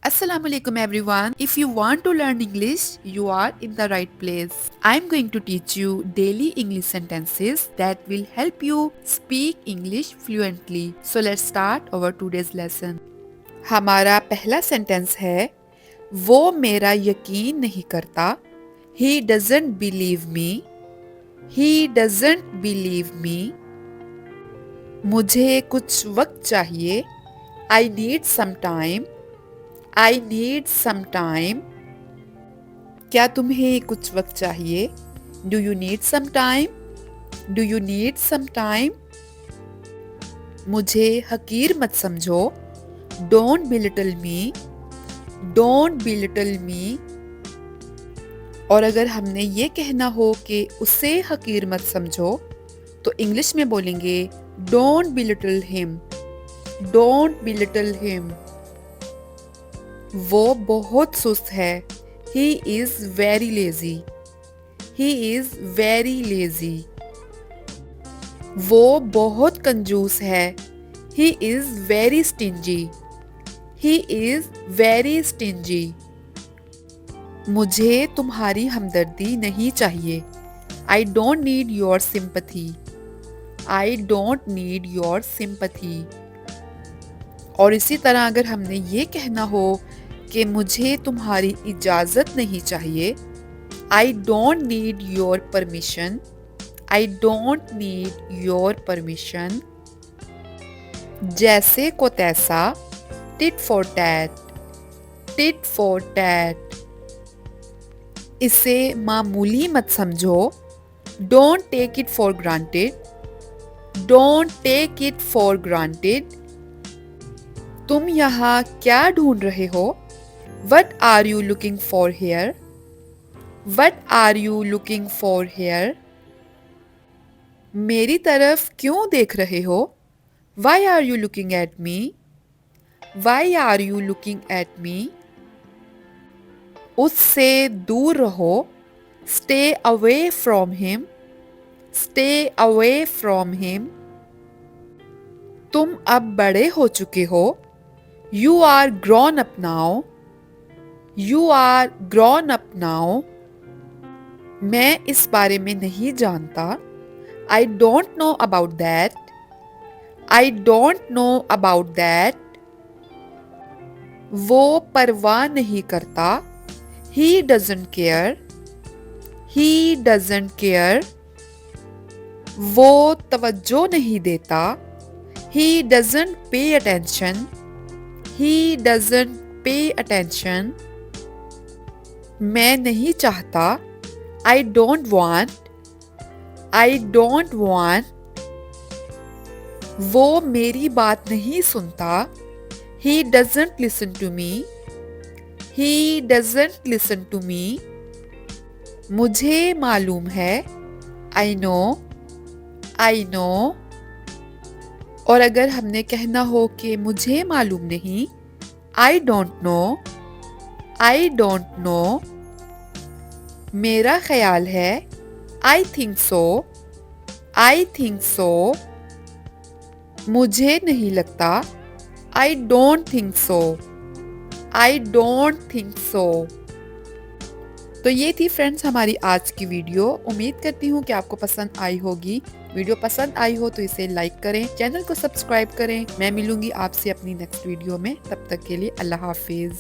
Assalamu alaikum everyone. If you want to learn English, you are in the right place. I'm going to teach you daily English sentences that will help you speak English fluently. So let's start our today's lesson. हमारा पहला sentence है वो मेरा यकीन नहीं करता. He doesn't believe me. He doesn't believe me. मुझे कुछ वक्त चाहिए. I need some time. I need some time. क्या तुम्हें कुछ वक्त चाहिए? Do you need some time? Do you need some time? मुझे हकीर मत समझो. Don't belittle me. Don't belittle me. और अगर हमने ये कहना हो कि उसे हकीर मत समझो, तो इंग्लिश में बोलेंगे Don't belittle him. Don't belittle him. वो बहुत सुस्त है. He is very lazy. He is very lazy. वो बहुत कंजूस है. He is very stingy. He is very stingy. मुझे तुम्हारी हमदर्दी नहीं चाहिए. I don't need your sympathy. I don't need your sympathy. और इसी तरह अगर हमने ये कहना हो कि मुझे तुम्हारी इजाज़त नहीं चाहिए, I don't need your permission. I don't need your permission. जैसे को तैसा, tit for tat. tit for tat. इसे मामूली मत समझो. Don't take it for granted. Don't take it for granted. तुम यहाँ क्या ढूंढ रहे हो? What are you looking for here? What are you looking for here? मेरी तरफ क्यों देख रहे हो? Why are you looking at me? Why are you looking at me? उससे दूर रहो. Stay away from him. Stay away from him. तुम अब बड़े हो चुके हो. You are grown up now. You are grown up now. मैं इस बारे में नहीं जानता. I don't know about that. I don't know about that. वो परवाह नहीं करता. He doesn't care. He doesn't care. वो तवज्जो नहीं देता. He doesn't pay attention. He doesn't pay attention. मैं नहीं चाहता. I don't want. I don't want. वो मेरी बात नहीं सुनता. He doesn't listen to me. He doesn't listen to me. मुझे मालूम है. I know. I know. और अगर हमने कहना हो कि मुझे मालूम नहीं, I don't know. I don't know. मेरा ख्याल है. I think so. I think so. मुझे नहीं लगता. I don't think so. I don't think so. तो ये थी फ्रेंड्स हमारी आज की वीडियो. उम्मीद करती हूँ कि आपको पसंद आई होगी. वीडियो पसंद आई हो तो इसे लाइक करें, चैनल को सब्सक्राइब करें. मैं मिलूंगी आपसे अपनी नेक्स्ट वीडियो में. तब तक के लिए अल्लाह हाफिज.